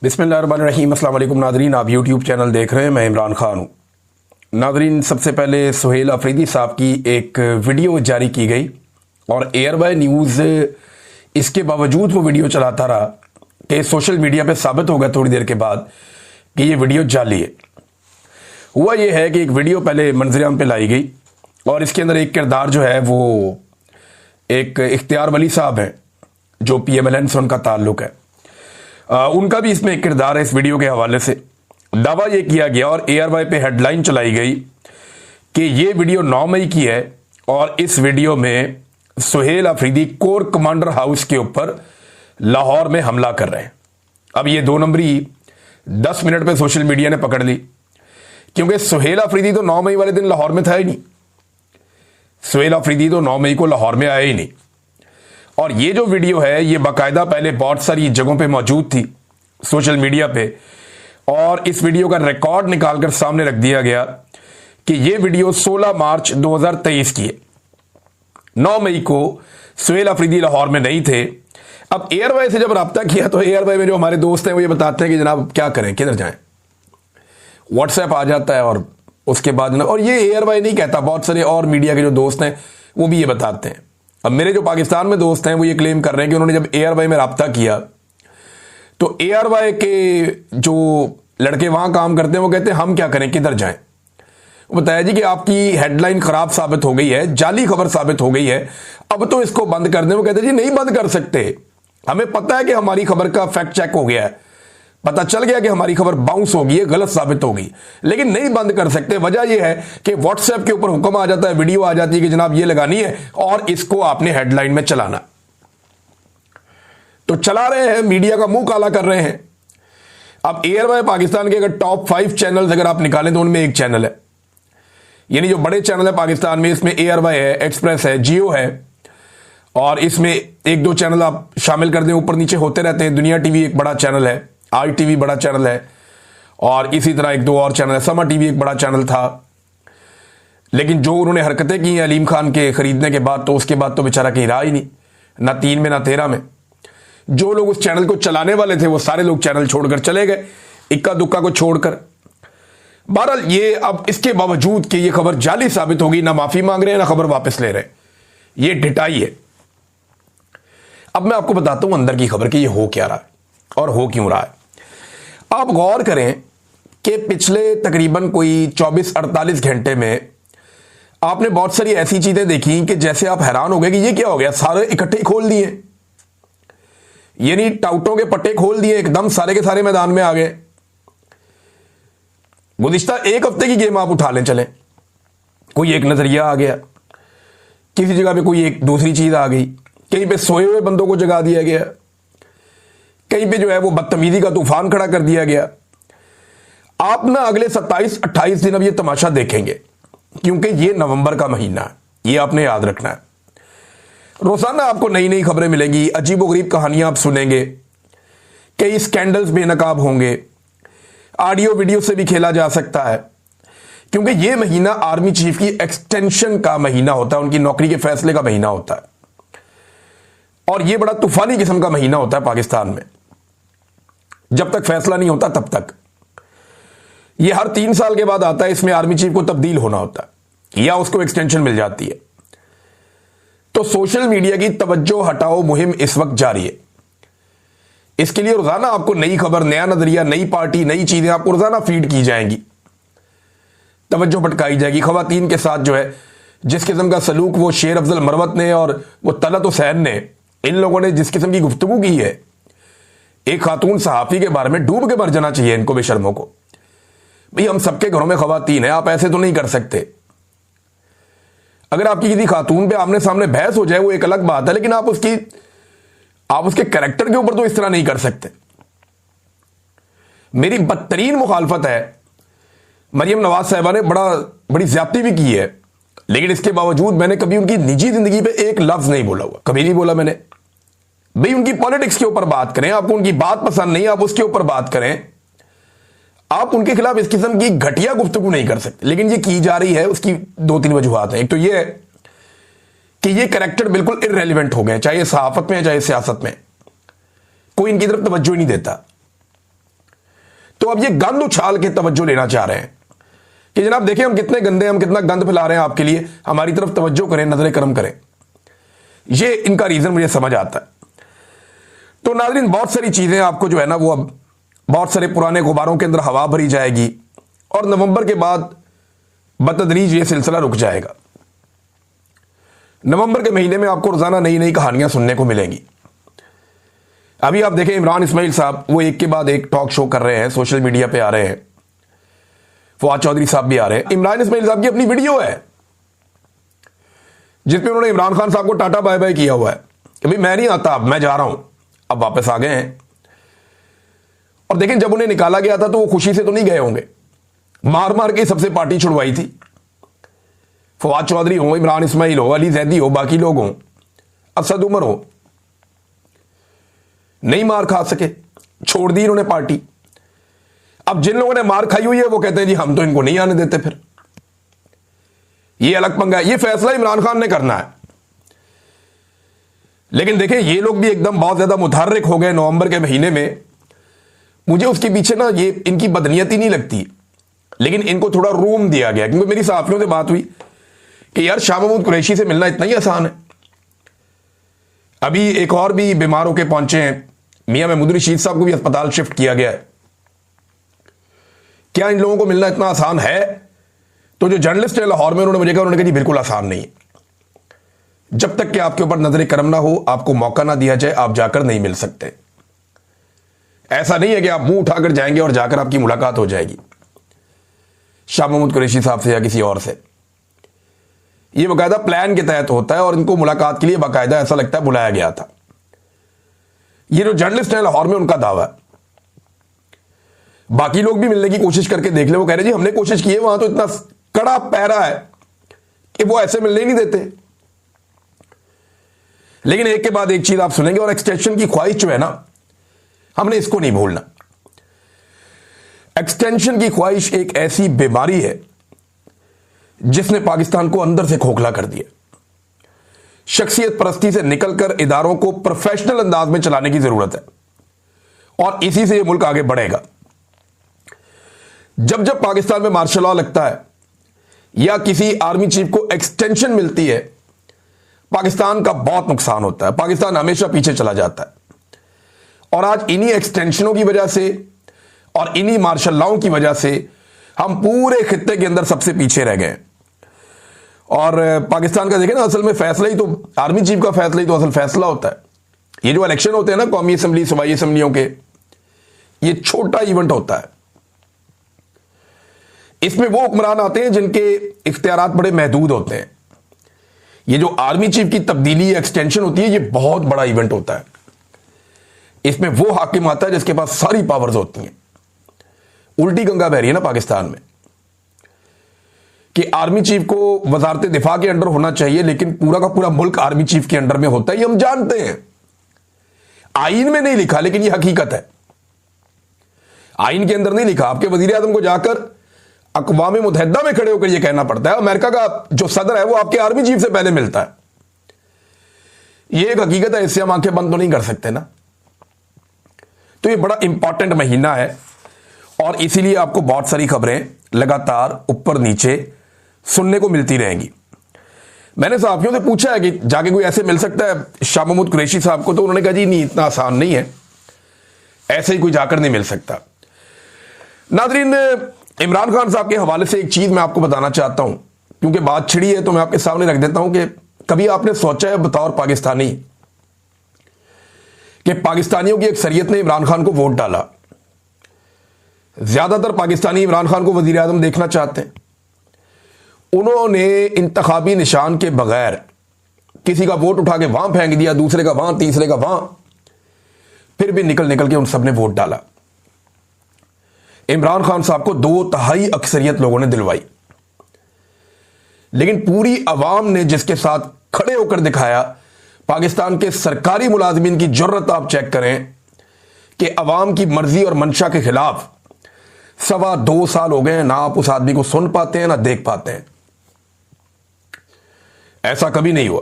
बिस्मिल्लाहिर्रहमानिर्रहीम। अस्सलाम वालेकुम नादरीन, आप यूट्यूब चैनल देख रहे हैं, मैं इमरान खान हूँ। नादरीन, सबसे पहले सुहेल अफरीदी साहब की एक वीडियो जारी की गई और एयरबाय न्यूज़ इसके बावजूद वो वीडियो चलाता रहा कि सोशल मीडिया पे साबित हो गया थोड़ी देर के बाद कि ये वीडियो जाली है। हुआ ये है कि एक वीडियो पहले मंजर-ए-आम पे लाई गई और इसके अंदर एक किरदार जो है वो एक इख्तियार वली साहब हैं जो PMLN से उनका ताल्लुक है। उनका भी इसमें एक किरदार है। इस वीडियो के हवाले से दावा यह किया गया और एयरवाई पे हेडलाइन चलाई गई कि यह वीडियो 9 मई की है और इस वीडियो में Suhail Afridi corps commander house के ऊपर लाहौर में हमला कर रहे हैं। अब ये 2 नंबरी 10 मिनट पे सोशल मीडिया ने पकड़ ली, क्योंकि सुहेल अफरीदी तो 9 मई वाले दिन लाहौर में था ही नहीं। सुहेल अफरीदी तो 9 मई को लाहौर में आया ही नहीं। और ये जो वीडियो है ये बाकायदा पहले बहुत सारी जगहों पे मौजूद थी सोशल मीडिया पे, और इस वीडियो का रिकॉर्ड निकालकर सामने रख दिया गया कि ये वीडियो 16 मार्च 2023 की है। 9 मई को सुहेल अफरीदी लाहौर में नहीं थे। अब एयरवाई से जब रब्ता किया तो एयरवाई में जो हमारे दोस्त हैं वो ये बताते हैं कि जनाब क्या करें, किधर जाएं। व्हाट्सएप आ जाता है और उसके बाद और ये एयरवाई नहीं कहता, बहुत सारे और मीडिया के जो दोस्त हैं वो भी ये बताते हैं। अब मेरे जो पाकिस्तान में दोस्त हैं वो ये क्लेम कर रहे हैं कि उन्होंने जब एयरवाई में रब्ता किया तो एयरवाई के जो लड़के वहां काम करते हैं वो कहते हैं हम क्या करें, किधर जाएं। वो बताया जी कि आपकी हेडलाइन खराब साबित हो गई है, जाली खबर साबित हो गई है, अब तो इसको बंद कर दें। वो कहते हैं जी नहीं बंद कर सकते, हमें पता है कि हमारी खबर का फैक्ट चेक हो गया है, पता चल गया कि हमारी खबर बाउंस होगी है, गलत साबित होगी, लेकिन नहीं बंद कर सकते। वजह यह है कि व्हाट्सएप के ऊपर हुक्म आ जाता है, वीडियो आ जाती है कि जनाब ये लगानी है और इसको आपने हेडलाइन में चलाना। तो चला रहे हैं, मीडिया का मुंह काला कर रहे हैं। अब एयरवाई पाकिस्तान के अगर टॉप 5 चैनल अगर आप निकालें तो उनमें एक चैनल है, यानी जो बड़े चैनल है पाकिस्तान में, इसमें एयरवाई है, एक्सप्रेस है, जियो है, और इसमें 1-2 चैनल आप शामिल कर दें, ऊपर नीचे होते रहते हैं। दुनिया टीवी एक बड़ा चैनल है, ITV बड़ा चैनल है, और इसी तरह 1-2 और चैनल है। समा टीवी एक बड़ा चैनल था, लेकिन जो उन्होंने हरकतें की हैं अलीम खान के खरीदने के बाद, तो उसके बाद तो बेचारा कहीं रहा ही नहीं, ना 3 में ना 13 में। जो लोग उस चैनल को चलाने वाले थे वो सारे लोग चैनल छोड़कर चले गए, इक्का दुक्का को छोड़कर। बहरहाल ये अब इसके बावजूद कि ये खबर जाली साबित होगी, ना माफी मांग रहे हैं ना खबर वापस ले रहे हैं, ये ढिठाई है। अब मैं आपको बताता हूं अंदर की खबर कि ये हो क्या रहा है और हो क्यों रहा है। आप गौर करें कि पिछले तकरीबन कोई 24-48 घंटे में आपने बहुत सारी ऐसी चीजें देखी कि जैसे आप हैरान हो गए कि ये क्या हो गया, सारे इकट्ठे खोल दिए, यानी टाउटों के पट्टे खोल दिए, एकदम सारे के सारे मैदान में आ गए। गुज़िश्ता 1 हफ्ते की गेम आप उठा लें चलें, कोई एक नजरिया आ गया, किसी जगह पे कोई एक दूसरी चीज आ गई, कहीं पे सोए हुए बंदों को जगा दिया गया, कहीं पे जो है वो बदतमीजी का तूफान खड़ा कर दिया गया। आप ना अगले 27-28 दिन अब ये तमाशा देखेंगे, क्योंकि ये नवंबर का महीना है, ये आपने याद रखना है। रोजाना आपको नई नई खबरें मिलेंगी, अजीबोगरीब कहानियां आप सुनेंगे, कई स्कैंडल्स बेनकाब होंगे, ऑडियो वीडियो से भी खेला जा सकता है, क्योंकि ये महीना आर्मी चीफ की एक्सटेंशन का महीना होता है, उनकी नौकरी के फैसले का महीना होता है, और ये बड़ा तूफानी किस्म का महीना होता है पाकिस्तान में। जब तक फैसला नहीं होता तब तक ये हर 3 साल के बाद आता है, इसमें आर्मी चीफ को तब्दील होना होता है या उसको एक्सटेंशन मिल जाती है। तो सोशल मीडिया की तवज्जो हटाओ मुहिम इस वक्त जारी है। इसके लिए रोजाना आपको नई खबर, नया नजरिया, नई पार्टी, नई चीजें आपको रोजाना फीड की जाएंगी, तवज्जो भटकाई जाएगी। खवातीन के साथ जो है जिस किस्म का सलूक वो शेर अफजल मरवत ने और वो तलत हुसैन ने, इन लोगों ने जिस किस्म की गुफ्तगू की है, एक खातून सहाफी के बारे में, डूब के मर जाना चाहिए इनको, बेशर्मों को। भाई हम सबके घरों में खवातीन है, आप ऐसे तो नहीं कर सकते। अगर आपकी किसी खातून पे आमने सामने बहस हो जाए वो एक अलग बात है, लेकिन आप उसके कैरेक्टर के ऊपर तो इस तरह नहीं कर सकते। मेरी बदतरीन मुखालफत है, मरियम नवाज साहिबा ने बड़ी ज्यादती भी की है, लेकिन इसके बावजूद मैंने कभी उनकी निजी जिंदगी पे एक लफ्ज नहीं बोला हुआ, कभी नहीं बोला मैंने। भाई उनकी पॉलिटिक्स के ऊपर बात करें, आपको उनकी बात पसंद नहीं, आप उसके ऊपर बात करें, आप उनके खिलाफ इस किस्म की घटिया गुफ्तगू नहीं कर सकते। लेकिन ये की जा रही है, उसकी 2-3 वजूहात हैं। एक तो ये है कि ये कैरेक्टर बिल्कुल इररेलेवेंट हो गए, चाहे सहाफत में चाहे सियासत में, कोई इनकी तरफ तवज्जो ही नहीं देता। तो अब ये गंद उछाल के तवज्जो लेना चाह रहे हैं कि जनाब देखें हम कितने गंदे, हम कितना गंद फैला रहे हैं आपके लिए, हमारी तरफ तवज्जो करें, नजर करम करें। ये इनका रीजन मुझे समझ आता है। तो नाज़रीन, बहुत सारी चीजें आपको जो है ना वो अब बहुत सारे पुराने गुब्बारों के अंदर हवा भरी जाएगी और नवंबर के बाद बतदरीज ये सिलसिला रुक जाएगा। नवंबर के महीने में आपको रोजाना नई नई कहानियां सुनने को मिलेंगी। अभी आप देखें इमरान इस्माइल साहब वो एक के बाद एक टॉक शो कर रहे हैं, सोशल मीडिया पे आ रहे हैं, फवाद चौधरी साहब भी आ रहे हैं। इमरान इस्माइल साहब की अपनी वीडियो है जिसमें उन्होंने इमरान खान साहब को टाटा बाय बाय किया हुआ है कि भाई मैं नहीं आता, अब मैं जा रहा हूं। अब वापस आ गए हैं। और देखें जब उन्हें निकाला गया था तो वो खुशी से तो नहीं गए होंगे, मार मार के सबसे पार्टी छुड़वाई थी। फवाद चौधरी हो, इमरान इस्माइल हो, अली जैदी हो, बाकी लोग हों, असद उमर हो, नहीं मार खा सके, छोड़ दी इन्होंने पार्टी। अब जिन लोगों ने मार खाई हुई है वो कहते हैं जी हम तो इनको नहीं आने देते। फिर ये अलग पंगा है, ये फैसला इमरान खान ने करना है। लेकिन देखें ये लोग भी एकदम बहुत ज्यादा मुतहर्रिक हो गए नवंबर के महीने में। मुझे उसके पीछे ना ये इनकी बदनीयती नहीं लगती, लेकिन इनको थोड़ा रूम दिया गया, क्योंकि मेरी साथियों से बात हुई कि यार शाह महमूद कुरैशी से मिलना इतना ही आसान है। अभी एक और भी बीमार होकर पहुंचे हैं, मियां महमूद रशीद साहब को भी अस्पताल शिफ्ट किया गया है। क्या इन लोगों को मिलना इतना आसान है? तो जो जर्नलिस्ट है लाहौर में उन्होंने मुझे कहा, उन्होंने कहा जी बिल्कुल आसान नहीं है। जब तक कि आपके ऊपर नजर करम ना हो, आपको मौका ना दिया जाए, आप जाकर नहीं मिल सकते। ऐसा नहीं है कि आप मुंह उठाकर जाएंगे और जाकर आपकी मुलाकात हो जाएगी शाह महमूद कुरैशी साहब से या किसी और से। यह बाकायदा प्लान के तहत होता है और इनको मुलाकात के लिए बाकायदा ऐसा लगता है बुलाया गया था। ये जो जर्नलिस्ट है लाहौर में उनका दावा है। बाकी लोग भी मिलने की कोशिश करके देख ले, वो कह रहे जी हमने कोशिश की है, वहां तो इतना कड़ा पैरा है कि वो ऐसे मिलने नहीं देते। लेकिन एक के बाद एक चीज आप सुनेंगे, और एक्सटेंशन की ख्वाहिश जो है ना, हमने इसको नहीं भूलना। एक्सटेंशन की ख्वाहिश एक ऐसी बीमारी है जिसने पाकिस्तान को अंदर से खोखला कर दिया। शख्सियत परस्ती से निकलकर इदारों को प्रोफेशनल अंदाज में चलाने की जरूरत है और इसी से यह मुल्क आगे बढ़ेगा। जब जब पाकिस्तान में मार्शल लॉ लगता है या किसी आर्मी चीफ को एक्सटेंशन मिलती है, पाकिस्तान का बहुत नुकसान होता है, पाकिस्तान हमेशा पीछे चला जाता है। और आज इन्हीं एक्सटेंशनों की वजह से और इन्हीं मार्शल लॉ की वजह से हम पूरे खित्ते के अंदर सबसे पीछे रह गए। और पाकिस्तान का देखें ना, असल में फैसला ही तो आर्मी चीफ का फैसला ही तो असल फैसला होता है। ये जो इलेक्शन होते हैं ना कौमी असम्बली, सूबाई असम्बलियों के, ये छोटा इवेंट होता है। इसमें वो हुक्मरान आते हैं जिनके इख्तियारात बड़े महदूद होते हैं। ये जो आर्मी चीफ की तब्दीली एक्सटेंशन होती है, ये बहुत बड़ा इवेंट होता है। इसमें वो हाकिम आता है जिसके पास सारी पावर्स होती हैं। उल्टी गंगा बह रही है ना पाकिस्तान में कि आर्मी चीफ को वजारत दिफा के अंडर होना चाहिए, लेकिन पूरा का पूरा मुल्क आर्मी चीफ के अंडर में होता है। ये हम जानते हैं, आइन में नहीं लिखा, लेकिन ये हकीकत है। आइन के अंदर नहीं लिखा। आपके वजीर आजम को जाकर अक़वाम मुत्तहिदा में खड़े होकर यह कहना पड़ता है, अमेरिका का जो सदर है वो आपके आर्मी चीफ से पहले मिलता है। यह एक हकीकत है, इससे हम आंखें बंद तो नहीं कर सकते ना। तो ये बड़ा इंपॉर्टेंट महीना है और इसीलिए आपको बहुत सारी खबरें लगातार ऊपर नीचे सुनने को मिलती रहेंगी। मैंने साथियों से पूछा है कि जाके कोई ऐसे मिल सकता है शाह महमूद कुरैशी साहब को, तो उन्होंने कहा जी नहीं, इतना आसान नहीं है, ऐसे ही कोई जाकर नहीं मिल सकता। नाज़रीन, इमरान खान साहब के हवाले से एक चीज मैं आपको बताना चाहता हूं, क्योंकि बात छिड़ी है तो मैं आपके सामने रख देता हूं कि कभी आपने सोचा है बतौर पाकिस्तानी कि पाकिस्तानियों की अक्सरियत ने इमरान खान को वोट डाला। ज्यादातर पाकिस्तानी इमरान खान को वजीर आजम देखना चाहते हैं। उन्होंने इंतखाबी निशान के बगैर किसी का वोट उठा के वहां फेंक दिया, दूसरे का वहां, तीसरे का वहां, फिर भी निकल निकल के उन सब ने वोट डाला। इमरान खान साहब को 2/3 अक्सरियत लोगों ने दिलवाई, लेकिन पूरी अवाम ने जिसके साथ खड़े होकर दिखाया, पाकिस्तान के सरकारी मुलाजिमीन की जुर्रत आप चेक करें कि अवाम की मर्जी और मंशा के खिलाफ 2.25 साल हो गए हैं, ना आप उस आदमी को सुन पाते हैं ना देख पाते हैं। ऐसा कभी नहीं हुआ,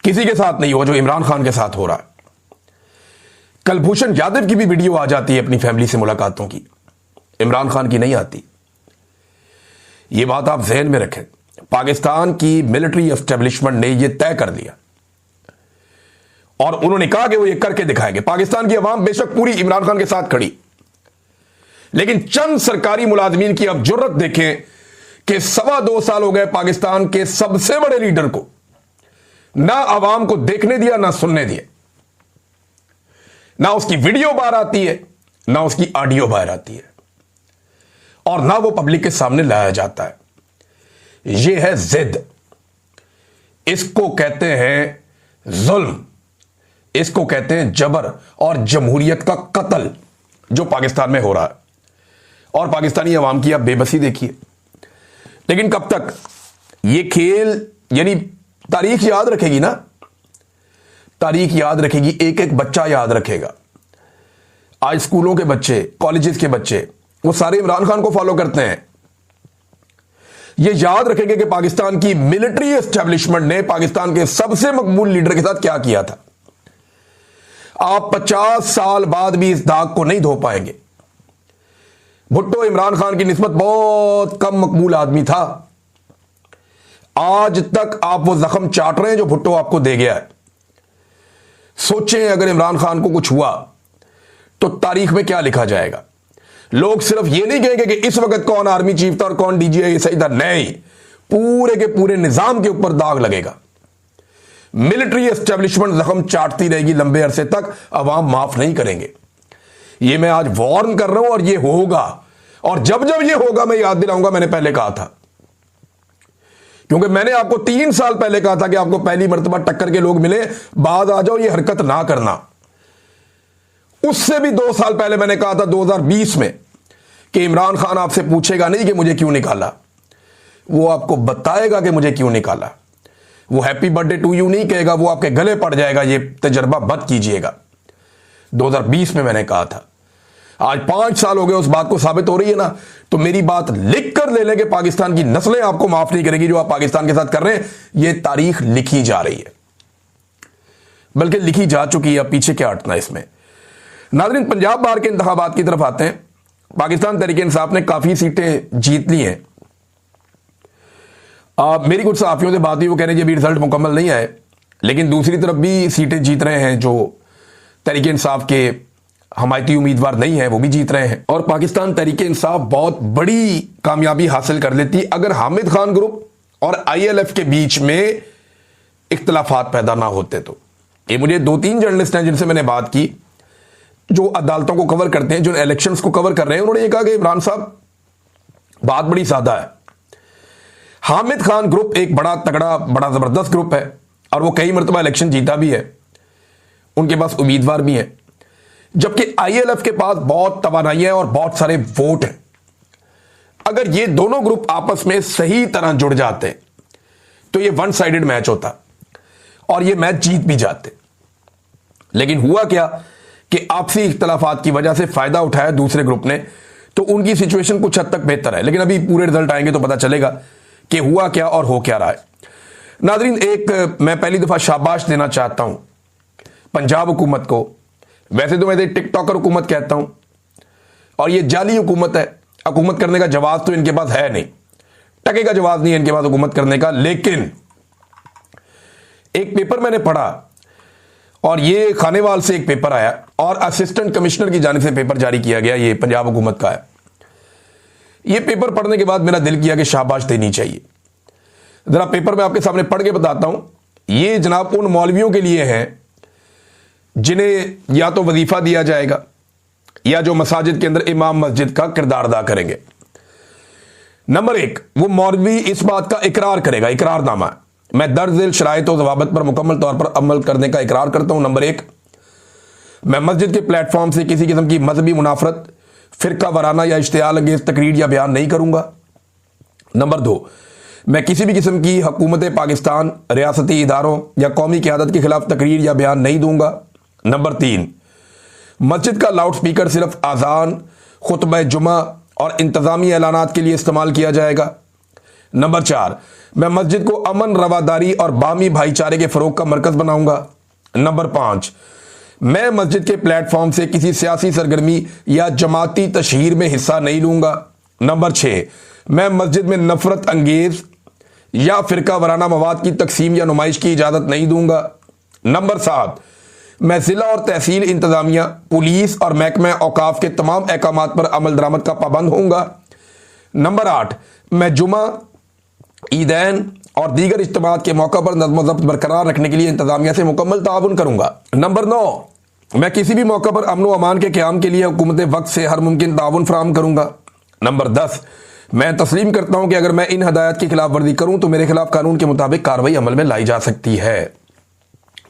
किसी के साथ नहीं हुआ जो इमरान खान के साथ हो रहा है। कलभूषण यादव की भी वीडियो आ जाती है अपनी फैमिली से मुलाकातों की, इमरान खान की नहीं आती। ये बात आप जहन में रखें। पाकिस्तान की मिलिट्री एस्टेब्लिशमेंट ने यह तय कर दिया और उन्होंने कहा कि वो ये करके दिखाएंगे। पाकिस्तान की अवाम बेशक पूरी इमरान खान के साथ खड़ी, लेकिन चंद सरकारी मुलाजमीन की अब जुर्रत देखें कि 2.25 साल हो गए पाकिस्तान के सबसे बड़े लीडर को ना अवाम को देखने दिया, ना सुनने दिया। ना उसकी वीडियो बाहर आती है, ना उसकी ऑडियो बाहर आती है, और ना वो पब्लिक के सामने लाया जाता है। यह है जिद। इसको कहते हैं जुल्म, इसको कहते हैं जबर और जमहूरियत का कत्ल जो पाकिस्तान में हो रहा है। और पाकिस्तानी अवाम की आप बेबसी देखिए। लेकिन कब तक ये खेल, यानी तारीख याद रखेगी ना, तारीख याद रखेगी, एक एक बच्चा याद रखेगा। आज स्कूलों के बच्चे, कॉलेजेस के बच्चे, वो सारे इमरान खान को फॉलो करते हैं। ये याद रखेंगे कि पाकिस्तान की मिलिट्री एस्टेब्लिशमेंट ने पाकिस्तान के सबसे मकबूल लीडर के साथ क्या किया था। आप 50 साल बाद भी इस दाग को नहीं धो पाएंगे। भुट्टो इमरान खान की निस्बत बहुत कम मकबूल आदमी था। आज तक आप वो जख्म चाट रहे हैं जो भुट्टो आपको दे गया है। सोचें अगर इमरान खान को कुछ हुआ तो तारीख में क्या लिखा जाएगा। लोग सिर्फ ये नहीं कहेंगे कि इस वक्त कौन आर्मी चीफ था और कौन डीजीआई सही था, नहीं, पूरे के पूरे निजाम के ऊपर दाग लगेगा। मिलिट्री एस्टेब्लिशमेंट जख्म चाटती रहेगी लंबे अरसे तक, अवाम माफ नहीं करेंगे। ये मैं आज वार्न कर रहा हूं और ये होगा। और जब जब ये होगा मैं याद दिलाऊंगा, मैंने पहले कहा था, क्योंकि मैंने आपको 3 साल पहले कहा था कि आपको पहली मर्तबा टक्कर के लोग मिले, बाद आ जाओ, ये हरकत ना करना। उससे भी 2 साल पहले मैंने कहा था 2020 में कि इमरान खान आपसे पूछेगा नहीं कि मुझे क्यों निकाला, वो आपको बताएगा कि मुझे क्यों निकाला। वो हैप्पी बर्थडे टू यू नहीं कहेगा, वो आपके गले पड़ जाएगा। ये तजर्बा मत कीजिएगा। 2020 में मैंने कहा था। आज 5 साल हो गए, उस बात को साबित हो रही है ना। तो मेरी बात लिख कर ले लेंगे, पाकिस्तान की नस्लें आपको माफ नहीं करेगी जो आप पाकिस्तान के साथ कर रहे हैं। यह तारीख लिखी जा रही है, बल्कि लिखी जा चुकी है। अब पीछे क्या हटना इसमें। नाज़रीन, पंजाब बार के इंतखाबात की तरफ आते हैं। पाकिस्तान तहरीक इंसाफ ने काफी सीटें जीत ली हैं। मेरी कुछ सहाफियों से बात हुई, वो कह रहे हैं अभी रिजल्ट मुकम्मल नहीं आए, लेकिन दूसरी तरफ भी सीटें जीत रहे हैं जो तहरीक इंसाफ के हमायती उम्मीदवार नहीं है, वो भी जीत रहे हैं। और पाकिस्तान तहरीक इंसाफ बहुत बड़ी कामयाबी हासिल कर लेती अगर हामिद खान ग्रुप और ILF के बीच में इख्तलाफात पैदा ना होते। तो ये मुझे 2-3 जर्नलिस्ट हैं जिनसे मैंने बात की, जो अदालतों को कवर करते हैं, जो इलेक्शंस को कवर कर रहे हैं, उन्होंने ये कहा कि इमरान साहब बात बड़ी सादा है। हामिद खान ग्रुप एक बड़ा तगड़ा, बड़ा जबरदस्त ग्रुप है और वो कई मरतबा इलेक्शन जीता भी है, उनके पास उम्मीदवार भी हैं, जबकि ILF के पास बहुत तवानाई है और बहुत सारे वोट हैं। अगर ये दोनों ग्रुप आपस में सही तरह जुड़ जाते तो ये 1 साइडेड मैच होता और ये मैच जीत भी जाते। लेकिन हुआ क्या कि आपसी इख्तलाफात की वजह से फायदा उठाया दूसरे ग्रुप ने, तो उनकी सिचुएशन कुछ हद तक बेहतर है। लेकिन अभी पूरे रिजल्ट आएंगे तो पता चलेगा कि हुआ क्या और हो क्या रहा है। नाज़रीन, एक मैं पहली दफा शाबाश देना चाहता हूं पंजाब हुकूमत को। वैसे तो मैं टिकटॉकर हुकूमत कहता हूं और ये जाली हुकूमत है। हुकूमत करने का जवाब तो इनके पास है नहीं, टके का जवाब नहीं है इनके पास हुकूमत करने का। लेकिन एक पेपर मैंने पढ़ा और ये खानेवाल से एक पेपर आया और असिस्टेंट कमिश्नर की जानिब से पेपर जारी किया गया, ये पंजाब हुकूमत का है। ये पेपर पढ़ने के बाद मेरा दिल किया कि शाबाश देनी चाहिए। जरा पेपर मैं आपके सामने पढ़ के बताता हूं। ये जनाब उन मौलवियों के लिए है जिन्हें या तो वजीफा दिया जाएगा या जो मसाजिद के अंदर इमाम मस्जिद का किरदार अदा करेंगे। नंबर 1, वो मौलवी इस बात का इकरार करेगा, इकरारनामा, मैं दर्ज झेल शराइत और ज़वाबित पर मुकम्मल तौर पर अमल करने का इकरार करता हूं। नंबर 1, मैं मस्जिद के प्लेटफॉर्म से किसी किस्म की मजहबी मुनाफरत, फिरका वराना या इश्तियाल अंगेज तकरीर या बयान नहीं करूंगा। नंबर 2, मैं किसी भी किस्म की हुकूमत पाकिस्तान, रियासती इदारों या कौमी क़यादत के खिलाफ तकरीर या बयान नहीं दूंगा। नंबर 3, मस्जिद का लाउड स्पीकर सिर्फ आज़ान, खुतबा जुमा और इंतज़ामी ऐलानात के लिए इस्तेमाल किया जाएगा। नंबर 4, मैं मस्जिद को अमन, रवादारी और बामी भाईचारे के फ़रोग का मरकज़ बनाऊंगा। नंबर 5, मैं मस्जिद के प्लेटफॉर्म से किसी सियासी सरगर्मी या जमाती तशहीर में हिस्सा नहीं लूंगा। नंबर 6, मैं मस्जिद में नफरत अंगेज या फिरका वराना मवाद की तकसीम या नुमाइश की इजाज़त नहीं दूंगा। नंबर 7, मैं ज़िला और तहसील इंतज़ामिया, पुलिस और महकमा औकाफ के तमाम अहकामात पर अमल दरामद का पाबंद होऊंगा। नंबर 8, मैं जुमा, ईदैन और दीगर इज्तिमात के मौका पर नज़्म व ज़ब्त बरकरार रखने के लिए इंतज़ामिया से मुकम्मल ताउन करूंगा। नंबर 9, मैं किसी भी मौका पर अमन व अमान के क़याम के लिए हुकूमत वक्त से हर मुमकिन ताउन फराहम करूंगा। नंबर 10, मैं तस्लीम करता हूं कि अगर मैं इन हदायत की खिलाफ वर्जी करूं तो मेरे खिलाफ कानून के मुताबिक कार्रवाई अमल में लाई जा सकती है।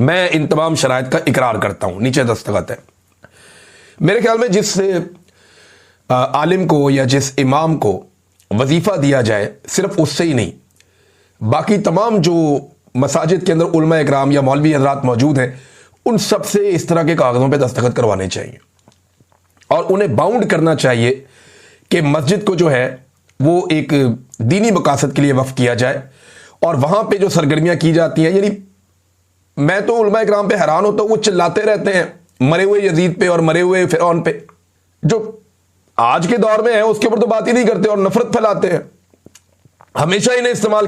मैं इन तमाम शराइत का इकरार करता हूं। नीचे दस्तखत है। मेरे ख्याल में जिस आलिम को या जिस इमाम को वजीफ़ा दिया जाए, सिर्फ उससे ही नहीं, बाकी तमाम जो मसाजिद के अंदर उलमा इकराम या मौलवी हज़रात मौजूद हैं, उन सब से इस तरह के कागज़ों पे दस्तखत करवाने चाहिए और उन्हें बाउंड करना चाहिए कि मस्जिद को जो है वो एक दीनी मकासद के लिए वक्फ किया जाए और वहाँ पे जो सरगर्मियाँ की जाती हैं, यानी मैं तो उलमा इकराम पे हैरान होता हूँ, वो चिल्लाते रहते हैं मरे हुए यजीद पे और मरे हुए फिरौन पे, जो आज के दौर में है उसके ऊपर तो बात ही नहीं करते और नफरत फैलाते हैं। हमेशा इन्हें इस्तेमाल